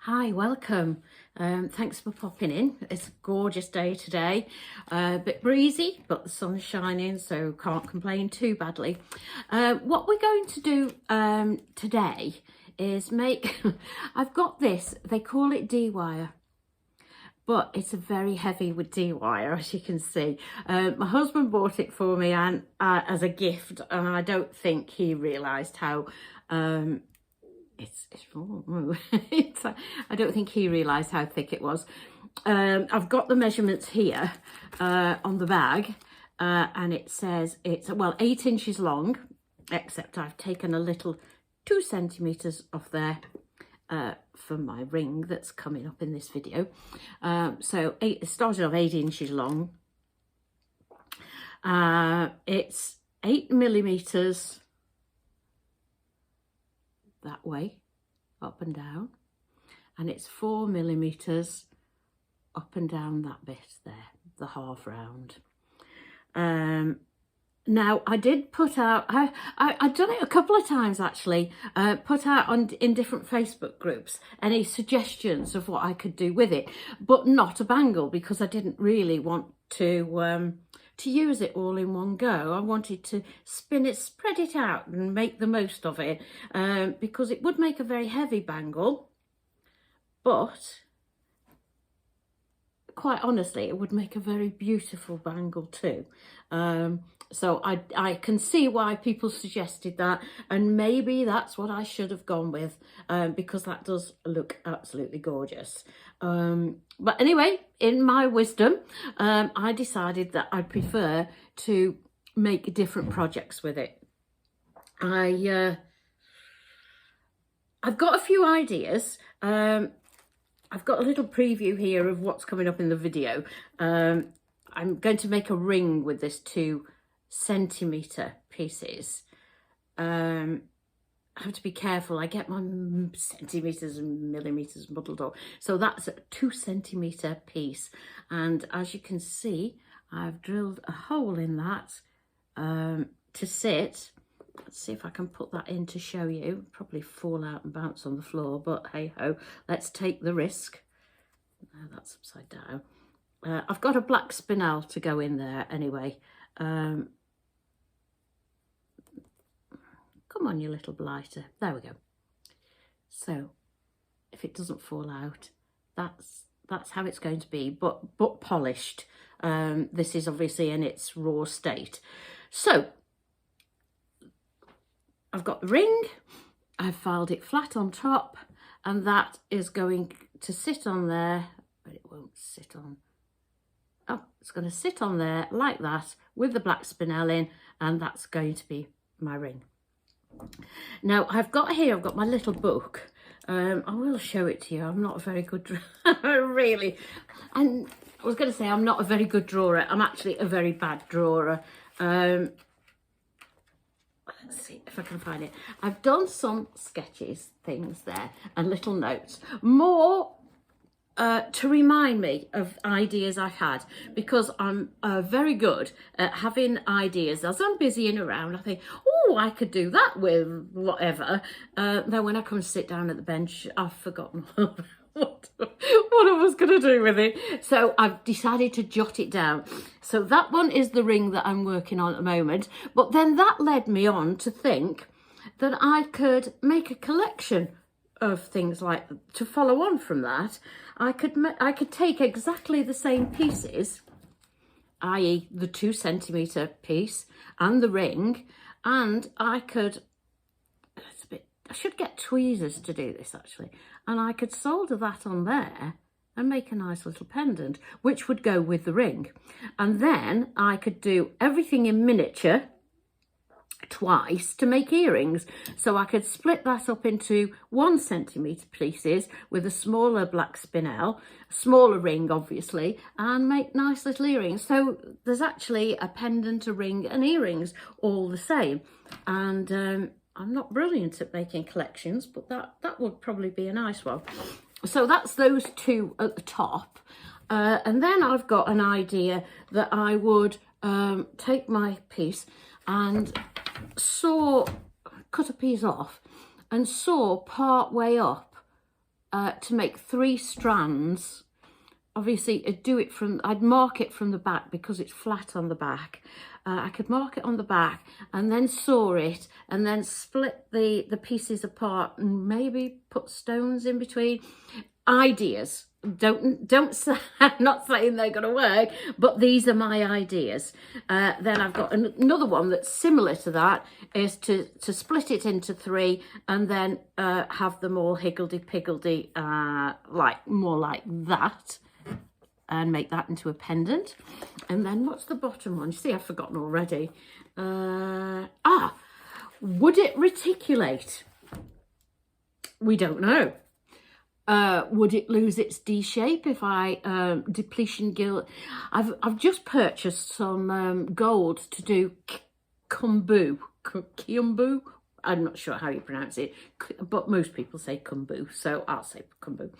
Hi, welcome. Thanks for popping in. It's a gorgeous day today. A bit breezy, but the sun's shining, so can't complain too badly. What we're going to do today is make, I've got this, they call it D-wire, but it's a very heavy with D-wire, as you can see. My husband bought it for me and as a gift, and I don't think he realised how I don't think he realised how thick it was. I've got the measurements here on the bag, and it says it's, well, 8 inches long, except I've taken a little 2 centimetres off there for my ring that's coming up in this video. So it started off 8 inches long. It's 8 millimetres that way, up and down, and it's 4 millimetres up and down that bit there, the half round. Now I did put out, I've done it a couple of times actually, put out in different Facebook groups any suggestions of what I could do with it, but not a bangle, because I didn't really want to use it all in one go. I wanted to spin it, spread it out and make the most of it, because it would make a very heavy bangle, but quite honestly it would make a very beautiful bangle too. So I can see why people suggested that, and maybe that's what I should have gone with, because that does look absolutely gorgeous. But anyway, in my wisdom, I decided that I prefer to make different projects with it. I've got a few ideas. I've got a little preview here of what's coming up in the video. I'm going to make a ring with this 2 centimetre pieces. I have to be careful, I get my centimetres and millimetres muddled up. So that's a 2 centimetre piece, and as you can see, I've drilled a hole in that to sit. Let's see if I can put that in to show you. Probably fall out and bounce on the floor, but hey ho, let's take the risk. Now that's upside down. I've got a black spinel to go in there anyway. Come on, you little blighter. There we go. So if it doesn't fall out, that's how it's going to be, but polished. This is obviously in its raw state. So I've got the ring, I've filed it flat on top, and that is going to sit on there, but it won't sit on. Oh, it's going to sit on there like that with the black spinel in, and that's going to be my ring. Now I've got my little book. I will show it to you. I'm not a very good drawer, really. And I was going to say I'm not a very good drawer. I'm actually a very bad drawer. Let's see if I can find it. I've done some sketches, things there, and little notes. More to remind me of ideas I've had, because I'm very good at having ideas. As I'm busying around, I think, oh, I could do that with whatever. Then when I come and sit down at the bench, I've forgotten what I was going to do with it. So I've decided to jot it down. So that one is the ring that I'm working on at the moment. But then that led me on to think that I could make a collection of things like, to follow on from that. I could take exactly the same pieces, i.e. the 2 centimetre piece and the ring, and I could, I should get tweezers to do this actually, and I could solder that on there and make a nice little pendant, which would go with the ring. And then I could do everything in miniature twice to make earrings. So I could split that up into 1 centimetre pieces with a smaller black spinel, a smaller ring obviously, and make nice little earrings. So there's actually a pendant, a ring and earrings all the same. And I'm not brilliant at making collections, but that would probably be a nice one. So that's those 2 at the top. And then I've got an idea that I would take my piece and cut a piece off and saw part way up to make 3 strands. Obviously, I'd mark it from the back because it's flat on the back. I could mark it on the back and then saw it and then split the pieces apart and maybe put stones in between. Ideas. Don't say, I'm not saying they're going to work, but these are my ideas. Then I've got another one that's similar to that, is to split it into 3 and then have them all higgledy-piggledy, more like that, and make that into a pendant. And then what's the bottom one? You see, I've forgotten already. Would it reticulate? We don't know. Would it lose its D shape if I depletion gild? I've just purchased some gold to do kumbu. I'm not sure how you pronounce it, but most people say kumbu, so I'll say kumbu.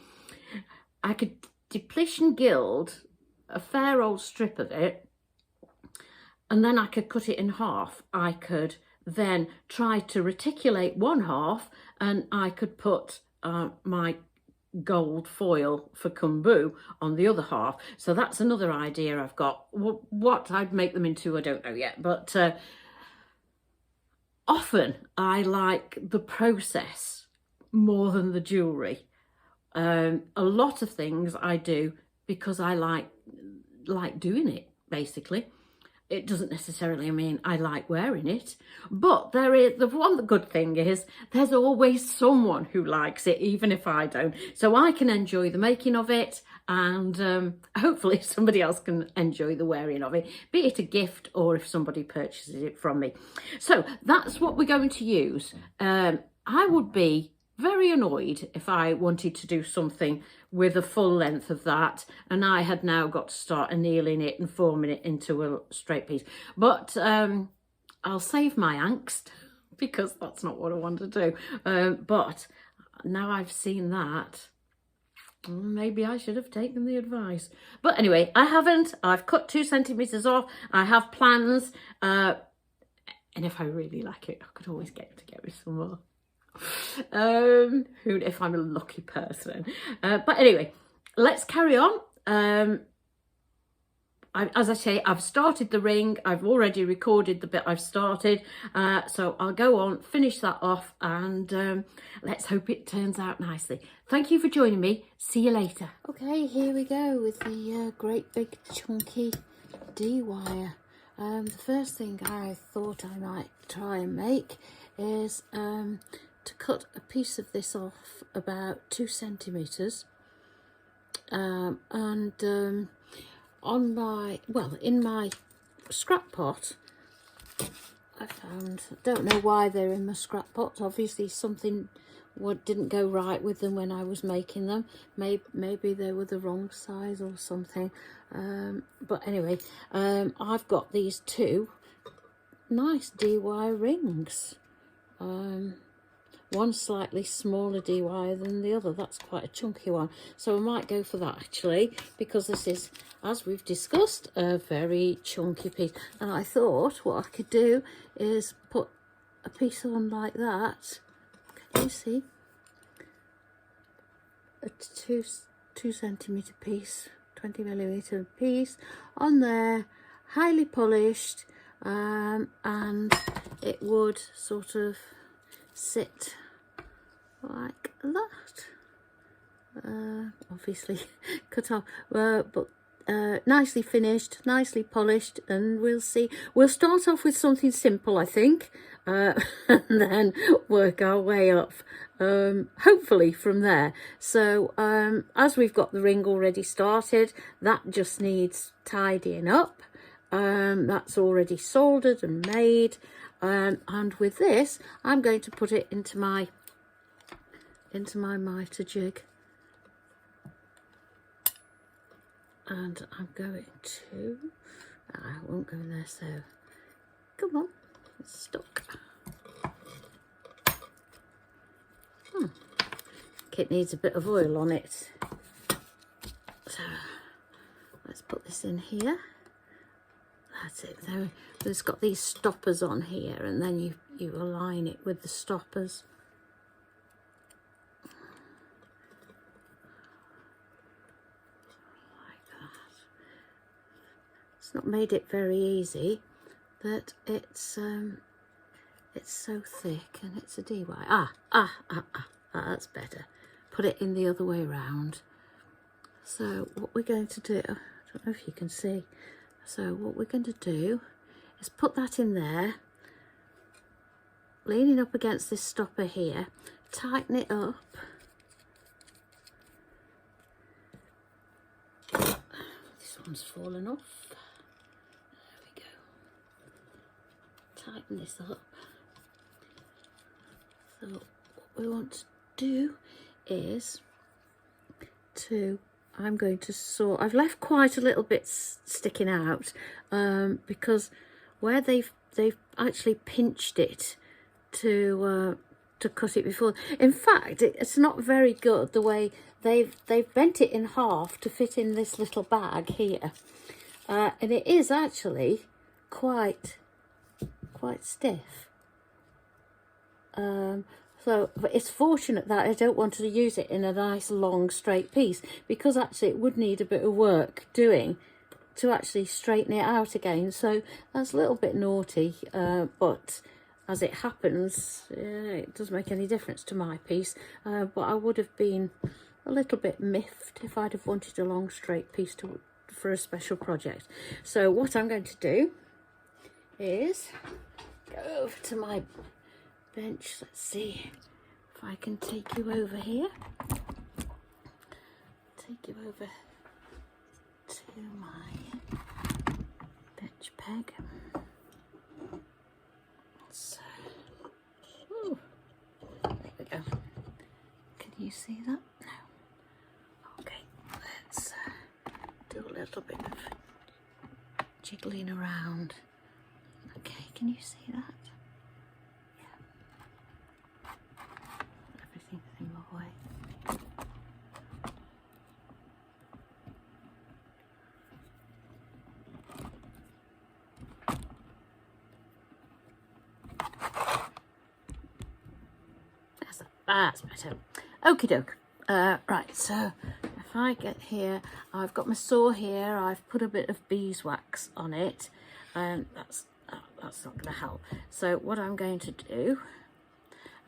I could depletion gild a fair old strip of it, and then I could cut it in half. I could then try to reticulate one half, and I could put my gold foil for kumbu on the other half. So that's another idea I've got. What I'd make them into, I don't know yet, but often I like the process more than the jewellery. A lot of things I do because I like doing it, basically. It doesn't necessarily mean I like wearing it, but the good thing is there's always someone who likes it, even if I don't. So I can enjoy the making of it, and hopefully somebody else can enjoy the wearing of it, be it a gift or if somebody purchases it from me. So that's what we're going to use. I would be very annoyed if I wanted to do something with a full length of that and I had now got to start annealing it and forming it into a straight piece. But I'll save my angst because that's not what I want to do. But now I've seen that, maybe I should have taken the advice. But anyway, I haven't. I've cut 2 centimetres off. I have plans. And if I really like it, I could always get me some more. If I'm a lucky person. But anyway, let's carry on. As I say, I've started the ring. I've already recorded the bit I've started, so I'll go on, finish that off, and let's hope it turns out nicely. Thank you for joining me. See you later. Okay, here we go with the great big chunky D-wire. The first thing I thought I might try and make is to cut a piece of this off about 2 centimetres, and in my scrap pot I found, don't know why they're in my scrap pot, obviously something didn't go right with them when I was making them. Maybe they were the wrong size or something, but anyway, I've got these 2 nice D-wire rings. One slightly smaller D-wire than the other. That's quite a chunky one. So I might go for that actually, because this is, as we've discussed, a very chunky piece. And I thought what I could do is put a piece on like that. Can you see? A 2 centimetre piece, 20mm piece on there, highly polished, and it would sort of sit like that, obviously cut off, but nicely finished, nicely polished, and we'll see. We'll start off with something simple, I think, and then work our way up, hopefully from there. So as we've got the ring already started, that just needs tidying up. That's already soldered and made. And with this, I'm going to put it into my mitre jig, and I'm going to, I won't go in there, so come on, it's stuck. It needs a bit of oil on it, so let's put this in here. That's it. There's got these stoppers on here, and then you align it with the stoppers. it's not made it very easy, that it's so thick, and it's a DY. That's better. Put it in the other way round. So what we're going to do, I don't know if you can see, so what we're going to do is put that in there, leaning up against this stopper here, tighten it up. This one's fallen off. There we go. Tighten this up. So what we want to do is I'm going to saw. I've left quite a little bit sticking out because where they've actually pinched it to cut it before. In fact, it's not very good the way they've bent it in half to fit in this little bag here, and it is actually quite stiff. So, but it's fortunate that I don't want to use it in a nice long straight piece, because actually it would need a bit of work doing to actually straighten it out again. So that's a little bit naughty, but as it happens, it doesn't make any difference to my piece. But I would have been a little bit miffed if I'd have wanted a long straight piece for a special project. So what I'm going to do is go over to my bench. Let's see if I can take you over here. Take you over to my bench peg. So, ooh, there we go. Can you see that? No. Okay, let's do a little bit of jiggling around. Okay, can you see that? In my way. That's better. Okie doke. Right, so if I get here, I've got my saw here, I've put a bit of beeswax on it, and that's not going to help. So what I'm going to do,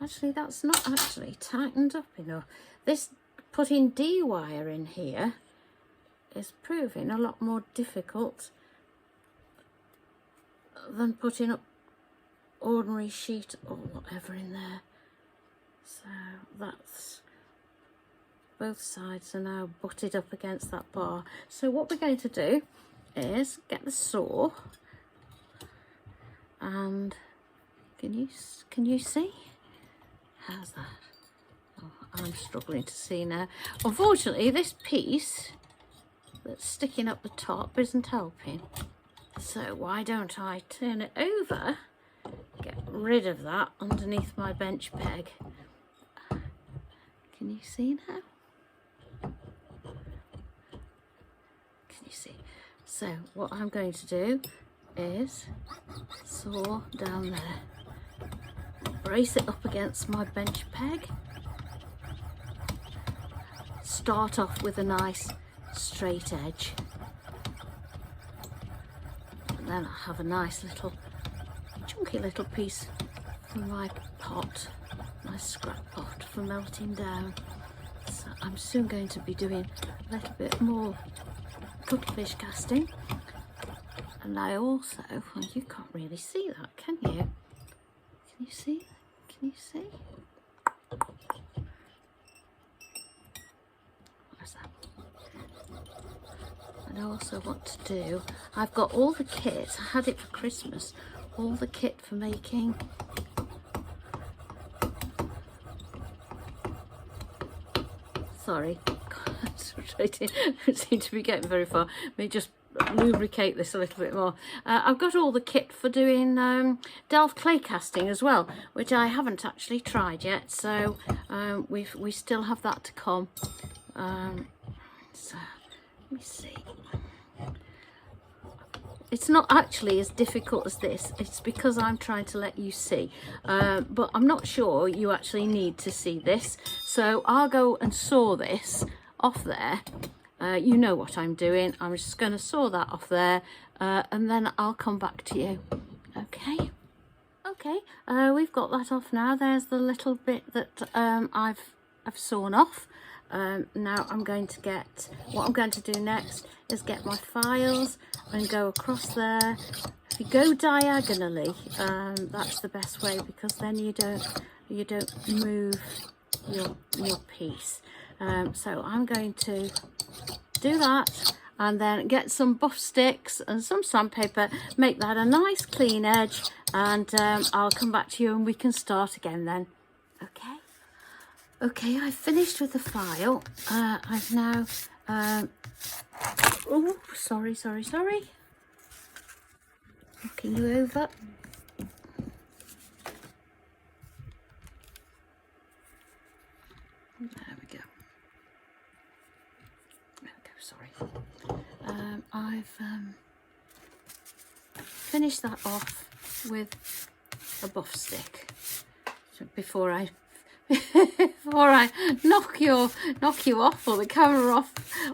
actually, that's not actually tightened up enough. This putting D-wire in here is proving a lot more difficult than putting up ordinary sheet or whatever in there. So that's, both sides are now butted up against that bar. So what we're going to do is get the saw, and can you see? How's that? Oh, I'm struggling to see now. Unfortunately, this piece that's sticking up the top isn't helping. So why don't I turn it over, get rid of that underneath my bench peg. Can you see now? Can you see? So what I'm going to do is saw down there. Brace it up against my bench peg. Start off with a nice straight edge. And then I have a nice little, chunky little piece for my pot, my scrap pot for melting down. So I'm soon going to be doing a little bit more cuttlefish casting. And I also, well, you can't really see that, can you? Can you see? Can you see? Where's that? And I also want to do, I've got all the kit, I had it for Christmas, all the kit for making sorry, I don't seem to be getting very far. Let me just lubricate this a little bit more. I've got all the kit for doing delft clay casting as well, which I haven't actually tried yet, so we still have that to come. So let me see. It's not actually as difficult as this. It's because I'm trying to let you see, but I'm not sure you actually need to see this, so I'll go and saw this off there you know what I'm doing. I'm just going to saw that off there, and then I'll come back to you. Okay. Okay, we've got that off now. There's the little bit that I've sawn off. Now I'm going to get, what I'm going to do next is get my files and go across there. If you go diagonally, that's the best way, because then you don't move your piece. So I'm going to do that, and then get some buff sticks and some sandpaper, make that a nice clean edge, and I'll come back to you and we can start again then. Okay. Okay, I've finished with the file. I've now, oh, sorry. Knocking you over. There we go. Sorry. I've finished that off with a buff stick. So before I knock you off, or the camera off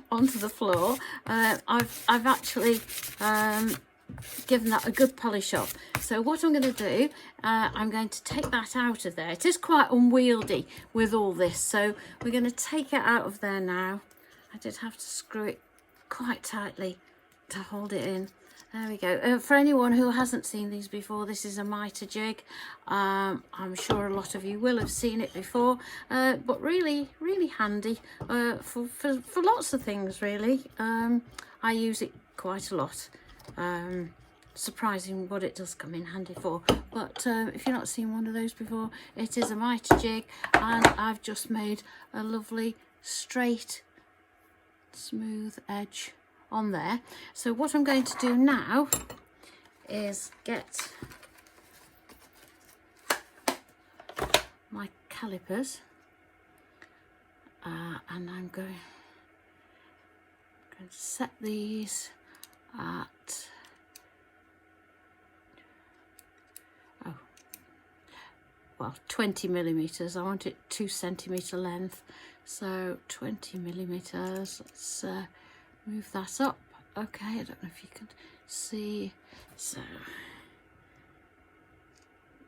onto the floor, I've actually given that a good polish up. So what I'm going to do, I'm going to take that out of there. It is quite unwieldy with all this, so we're going to take it out of there now. I did have to screw it quite tightly to hold it in. There we go. For anyone who hasn't seen these before, this is a mitre jig. I'm sure a lot of you will have seen it before, but really handy for lots of things, really. I use it quite a lot. Surprising what it does come in handy for. But if you've not seen one of those before, it is a mitre jig, and I've just made a lovely straight smooth edge on there. So what I'm going to do now is get my calipers, and I'm going to set these at 20 millimeters. I want it 2 centimeter length, so 20 millimeters. Let's move that up. Okay, I don't know if you can see. So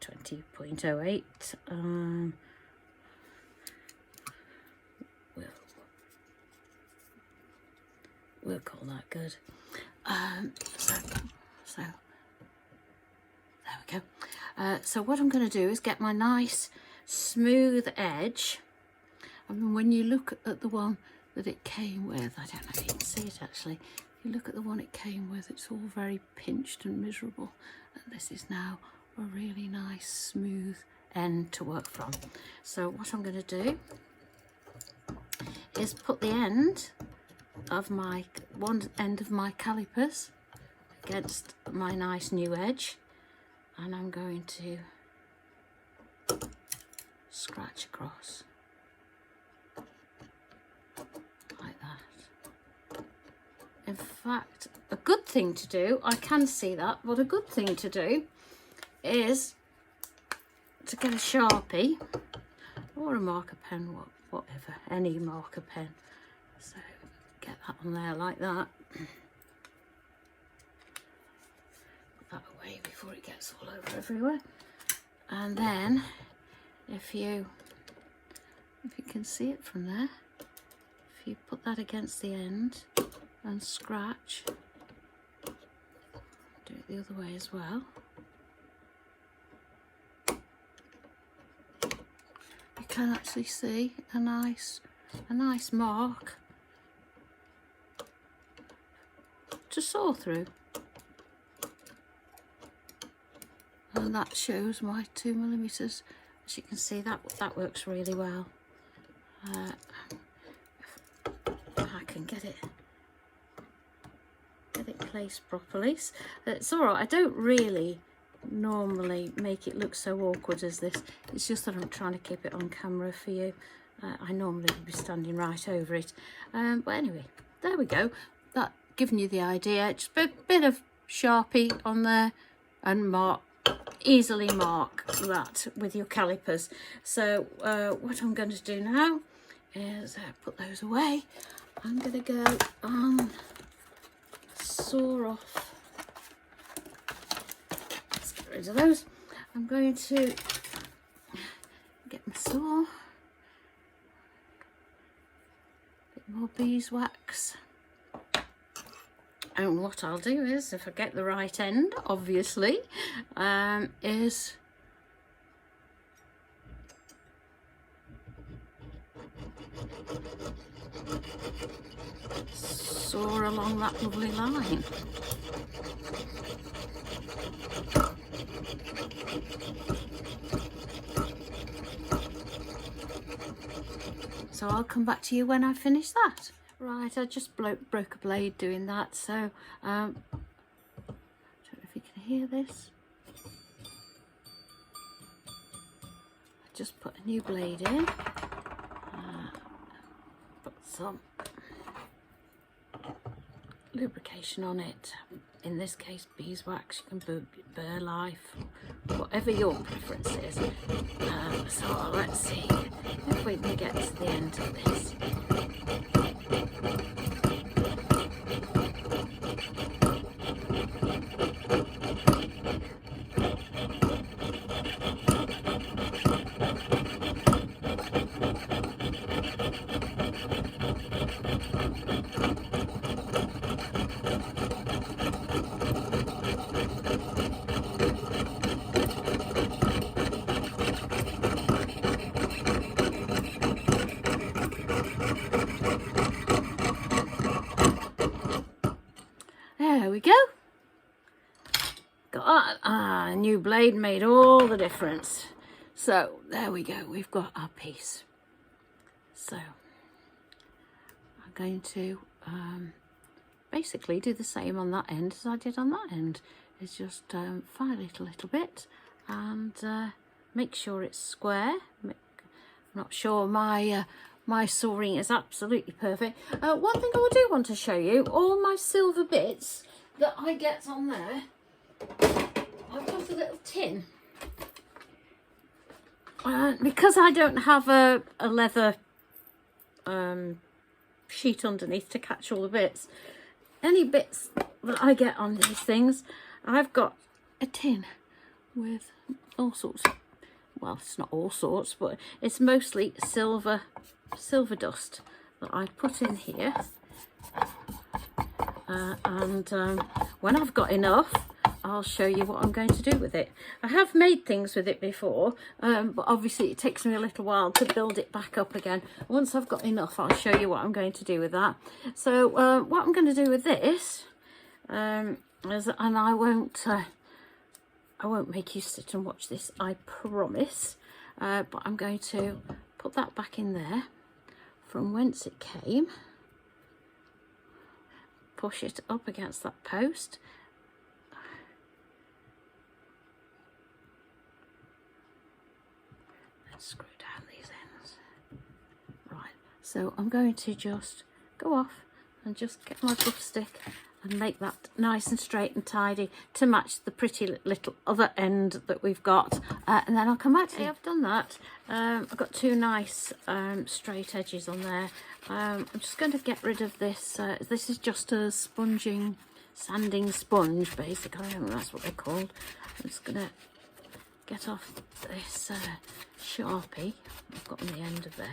20.08. We'll call that good. So there we go. So what I'm going to do is get my nice smooth edge. I mean, when you look at the one that it came with, I don't know if you can see it actually. If you look at the one it came with, it's all very pinched and miserable. And this is now a really nice smooth end to work from. So what I'm going to do is put the end of my one end of my calipers against my nice new edge, and I'm going to scratch across like that. In fact, a good thing to do, I can see that, but a good thing to do is to get a Sharpie or a marker pen, whatever, any marker pen. So get that on there like that. Put that away before it gets all over everywhere. And then if you can see it from there, if you put that against the end and scratch, do it the other way as well. You can actually see a nice mark to saw through, and that shows my 2 millimeters. As you can see, that works really well. If I can get it placed properly, it's all right. I don't really normally make it look so awkward as this. It's just that I'm trying to keep it on camera for you. I normally would be standing right over it, but anyway, there we go. That giving you the idea. Just a bit of Sharpie on there, and easily mark that with your calipers. So what I'm going to do now is put those away, I'm going to go and saw off. Let's get rid of those. I'm going to get my saw. Bit more beeswax. And what I'll do is, if I get the right end, obviously, is saw along that lovely line. So I'll come back to you when I finish that. Right, I just broke a blade doing that, so I don't know if you can hear this. I just put a new blade in, put some lubrication on it. In this case, beeswax. You can burr life, whatever your preference is. So let's see if we can get to the end of this. There we go. Got a new blade, made all the difference. So there we go, we've got our piece. So I'm going to basically do the same on that end as I did on that end. Is just file it a little bit and make sure it's square. I'm not sure my sawing is absolutely perfect. One thing I do want to show you, all my silver bits that I get on there, I've got a little tin. Because I don't have a leather sheet underneath to catch all the bits, any bits that I get on these things, I've got a tin with all sorts of, well, it's not all sorts, but it's mostly silver dust that I put in here, and when I've got enough, I'll show you what I'm going to do with it. I have made things with it before, but obviously it takes me a little while to build it back up again. Once I've got enough, I'll show you what I'm going to do with that. So what I'm going to do with this is, and I won't make you sit and watch this, I promise, but I'm going to put that back in there from whence it came, push it up against that post, and screw down these ends. Right, so I'm going to just go off and just get my buff stick and make that nice and straight and tidy to match the pretty little other end that we've got, and then I'll come back to you. I've done that. I've got two nice straight edges on there. I'm just going to get rid of this. This is just a sanding sponge, basically. I think that's what they're called. I'm just going to get off this Sharpie I've got on the end of there.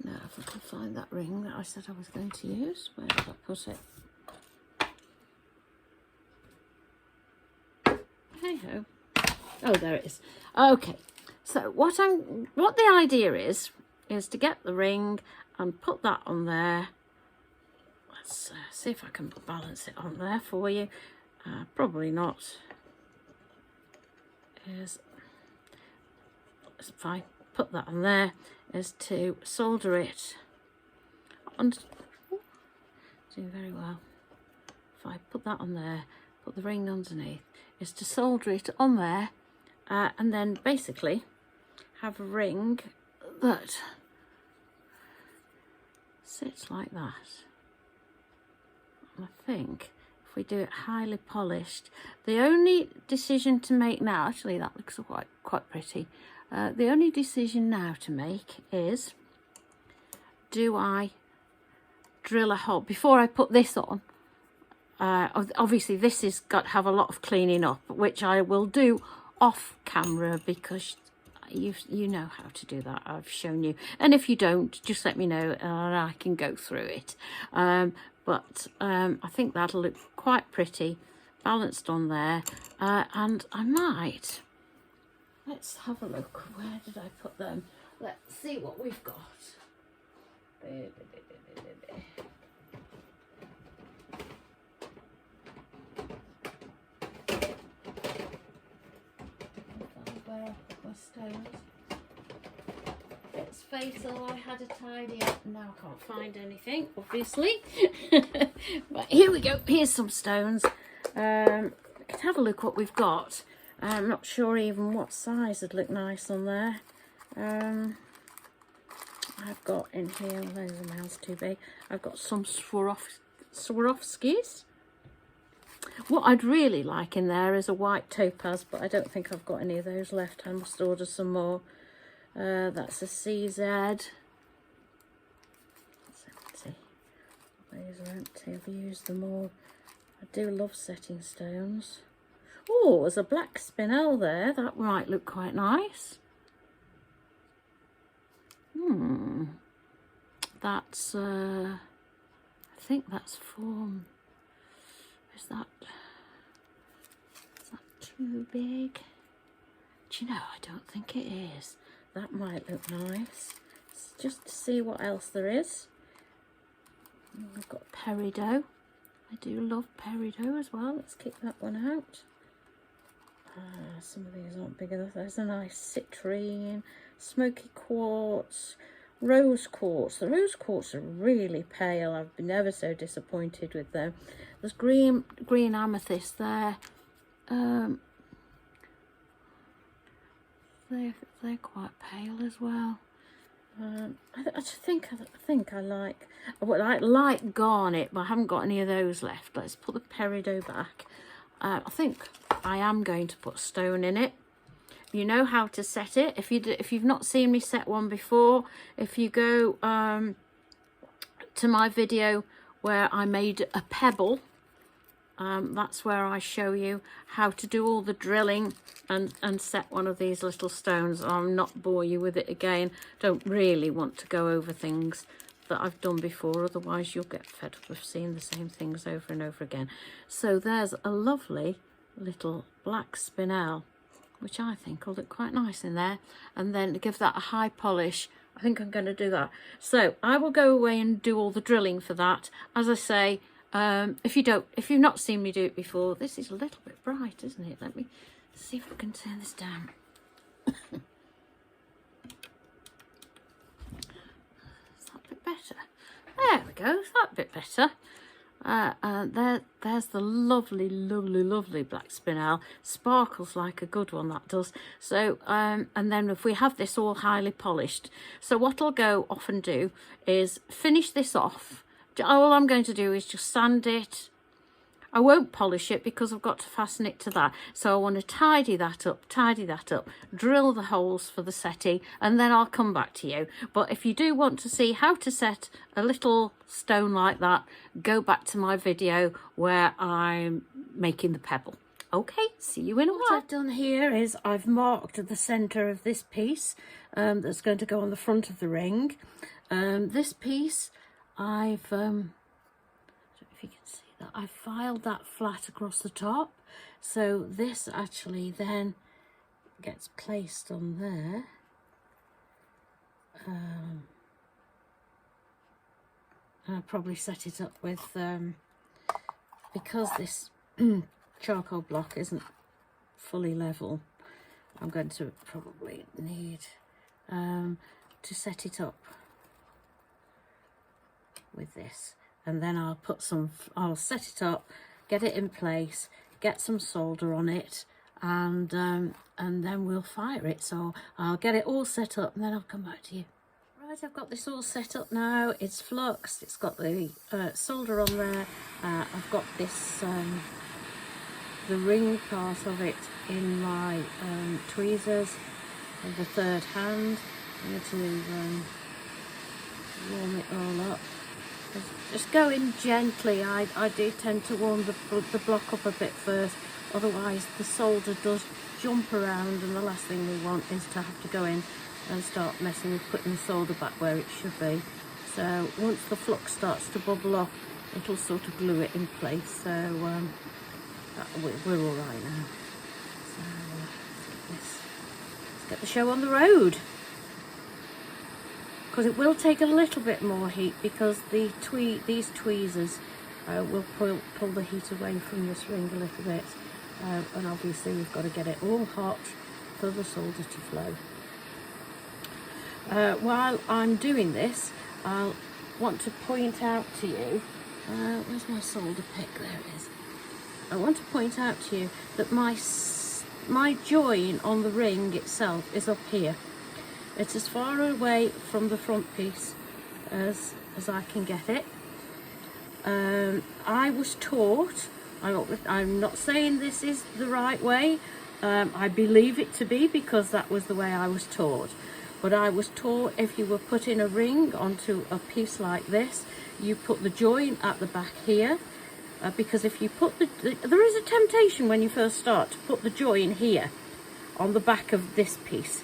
Now, if I can find that ring that I said I was going to use, where did I put it? Hey ho. Oh, there it is. Okay, so what the idea is to get the ring and put that on there. Let's see if I can balance it on there for you. Probably not. If I put that on there, is to solder it on. Doing very well. If I put that on there, put the ring underneath, is to solder it on there, and then basically have a ring that sits like that. And I think if we do it highly polished, the only decision to make now, actually that looks quite pretty. The only decision now to make is, do I drill a hole before I put this on? Obviously this has got to have a lot of cleaning up, which I will do off camera, because you know how to do that. I've shown you, and if you don't, just let me know and I can go through it. But I think that'll look quite pretty balanced on there, and I might, let's have a look, where did I put them? Let's see what we've got. Where I put my stones. Let's face all, I had a tidy up. Now I can't find anything, obviously. But here we go. Here's some stones. Let's have a look what we've got. I'm not sure even what size would look nice on there. I've got in here, those are miles too big. I've got some Swarovskis. What I'd really like in there is a white topaz, but I don't think I've got any of those left. I must order some more. That's a CZ. That's empty. Those are empty. I've used them all. I do love setting stones. Oh, there's a black spinel there. That might look quite nice. That's I think that's form. Is that too big? Do you know, I don't think it is. That might look nice. It's just to see what else there is. We've got peridot. I do love peridot as well. Let's kick that one out. Some of these aren't big enough. There's a nice citrine, smoky quartz, rose quartz. The rose quartz are really pale. I've been ever so disappointed with them. There's green amethyst there. They're quite pale as well. I think I like light garnet, but I haven't got any of those left. Let's put the peridot back. I think I am going to put stone in it. You know how to set it. If you've not seen me set one before, if you go to my video where I made a pebble, that's where I show you how to do all the drilling and set one of these little stones. I'll not bore you with it again. Don't really want to go over things that I've done before, otherwise you'll get fed up of seeing the same things over and over again. So there's a lovely little black spinel, which I think will look quite nice in there, and then to give that a high polish, I think I'm going to do that. So I will go away and do all the drilling for that. As I say, if you've not seen me do it before, this is a little bit bright, isn't it? Let me see if I can turn this down. Better. There we go. Is that a bit better? There's the lovely black spinel. Sparkles like a good one, that does. So and then if we have this all highly polished, so what I'll go off and do is finish this off. All I'm going to do is just sand it. I won't polish it because I've got to fasten it to that. So I want to tidy that up, drill the holes for the setting, and then I'll come back to you. But if you do want to see how to set a little stone like that, go back to my video where I'm making the pebble. Okay, see you in a while. What I've done here is I've marked the centre of this piece that's going to go on the front of the ring. This piece, I don't know if you can see, I filed that flat across the top, so this actually then gets placed on there. I'll probably set it up with because this charcoal block isn't fully level, I'm going to probably need to set it up with this. And then I'll set it up, get it in place, get some solder on it, and then we'll fire it. So I'll get it all set up and then I'll come back to you. Right, I've got this all set up now. It's fluxed, it's got the solder on there. I've got this, the ring part of it in my tweezers of the third hand. I'm going to warm it all up. Just go in gently. I do tend to warm the block up a bit first, otherwise the solder does jump around, and the last thing we want is to have to go in and start messing with putting the solder back where it should be. So once the flux starts to bubble up, it'll sort of glue it in place. So we're all right now. So let's get the show on the road. Because it will take a little bit more heat, because these tweezers will pull the heat away from this ring a little bit. And obviously we've got to get it all hot for the solder to flow. While I'm doing this, I'll want to point out to you, where's my solder pick? There it is. I want to point out to you that my join on the ring itself is up here. It's as far away from the front piece as I can get it. I was taught, I'm not saying this is the right way, I believe it to be because that was the way I was taught. But I was taught if you were putting a ring onto a piece like this, you put the join at the back here, because if you put there is a temptation when you first start to put the join here on the back of this piece.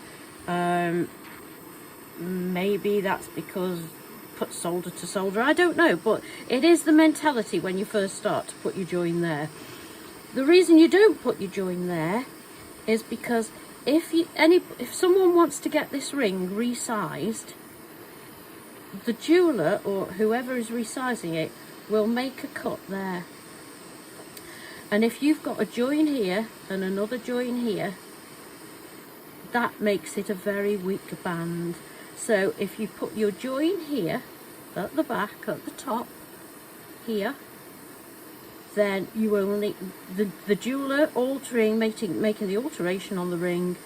Maybe that's because put solder to solder, I don't know, but it is the mentality when you first start to put your join there. The reason you don't put your join there is because if someone wants to get this ring resized, the jeweler or whoever is resizing it will make a cut there. And if you've got a join here and another join here, that makes it a very weak band. So if you put your join here at the back, at the top here, then you only the jeweler making the alteration on the ring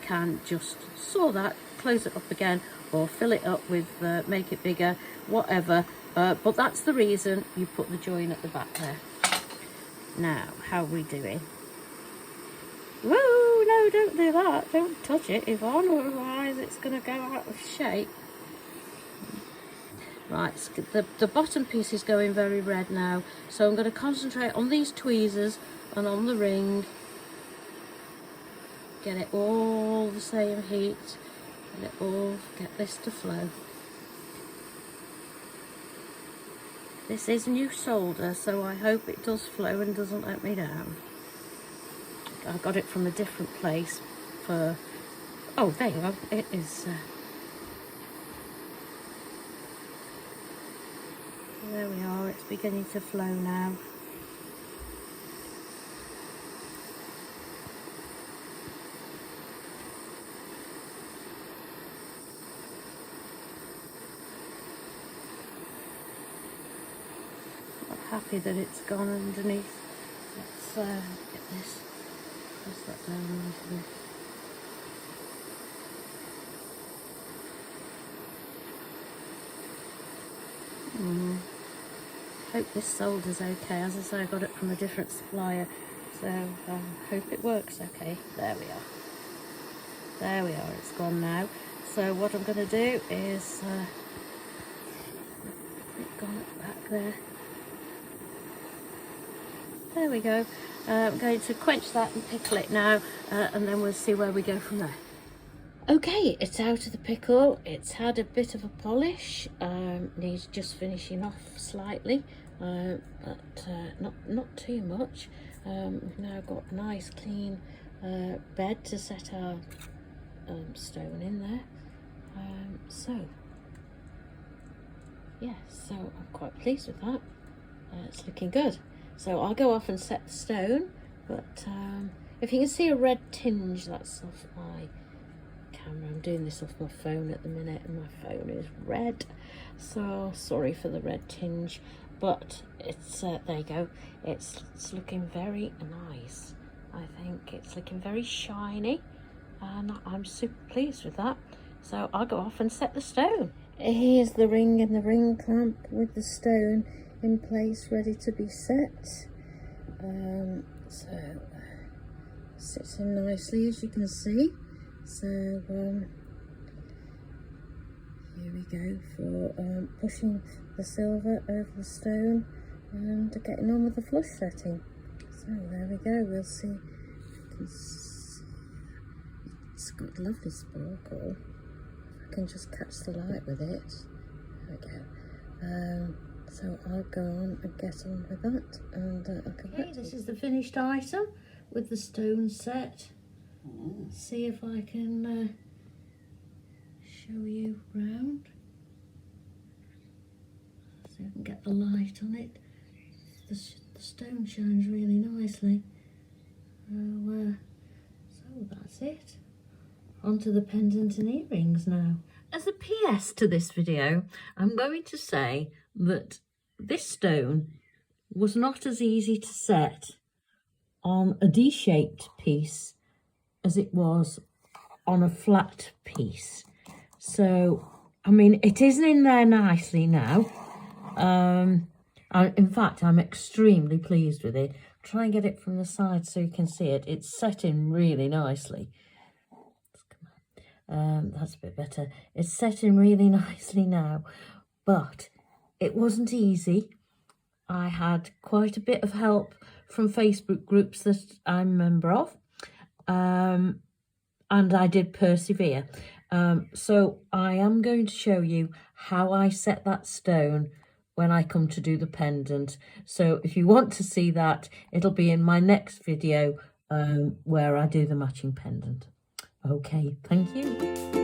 can just saw that, close it up again, or fill it up with make it bigger, whatever, but that's the reason you put the join at the back there. Now, how are we doing? Whoa, no, don't do that, don't touch it, Yvonne, otherwise it's going to go out of shape. Right, the bottom piece is going very red now, so I'm going to concentrate on these tweezers and on the ring. Get it all the same heat, get this to flow. This is new solder, so I hope it does flow and doesn't let me down. I got it from a different place for, oh, there you go, it is. There we are, it's beginning to flow now. I'm happy that it's gone underneath. Let's get this, press that down a little bit. Hope this solder's okay. As I say, I got it from a different supplier, so hope it works okay. There we are. There we are, it's gone now. So what I'm going to do is it's gone back there. There we go. I'm going to quench that and pickle it now, and then we'll see where we go from there. Okay, it's out of the pickle. It's had a bit of a polish, needs just finishing off slightly, but not too much. We've now got a nice clean bed to set our stone in there. So yeah, so I'm quite pleased with that. It's looking good. So I'll go off and set the stone, but if you can see a red tinge, that's off my camera. I'm doing this off my phone at the minute and my phone is red, so sorry for the red tinge, but it's there you go. It's looking very nice. I think it's looking very shiny and I'm super pleased with that. So I'll go off and set the stone. Here's the ring and the ring clamp with the stone in place, ready to be set. So sits in nicely, as you can see. So here we go for pushing the silver over the stone and getting on with the flush setting. So there we go. We'll see. It's got lovely sparkle. I can just catch the light with it. There we go. So I'll go on and get on with that, and I'll come back. This is the finished item with the stone set. See if I can show you round. See if I can get the light on it. The stone shines really nicely. So that's it. Onto the pendant and earrings now. As a PS to this video, I'm going to say that this stone was not as easy to set on a D-shaped piece as it was on a flat piece. So, I mean, it isn't in there nicely now. In fact, I'm extremely pleased with it. Try and get it from the side so you can see it. It's set in really nicely. That's a bit better. It's set in really nicely now, but it wasn't easy. I had quite a bit of help from Facebook groups that I'm a member of, and I did persevere. So I am going to show you how I set that stone when I come to do the pendant. So if you want to see that, it'll be in my next video where I do the matching pendant. Okay, thank you.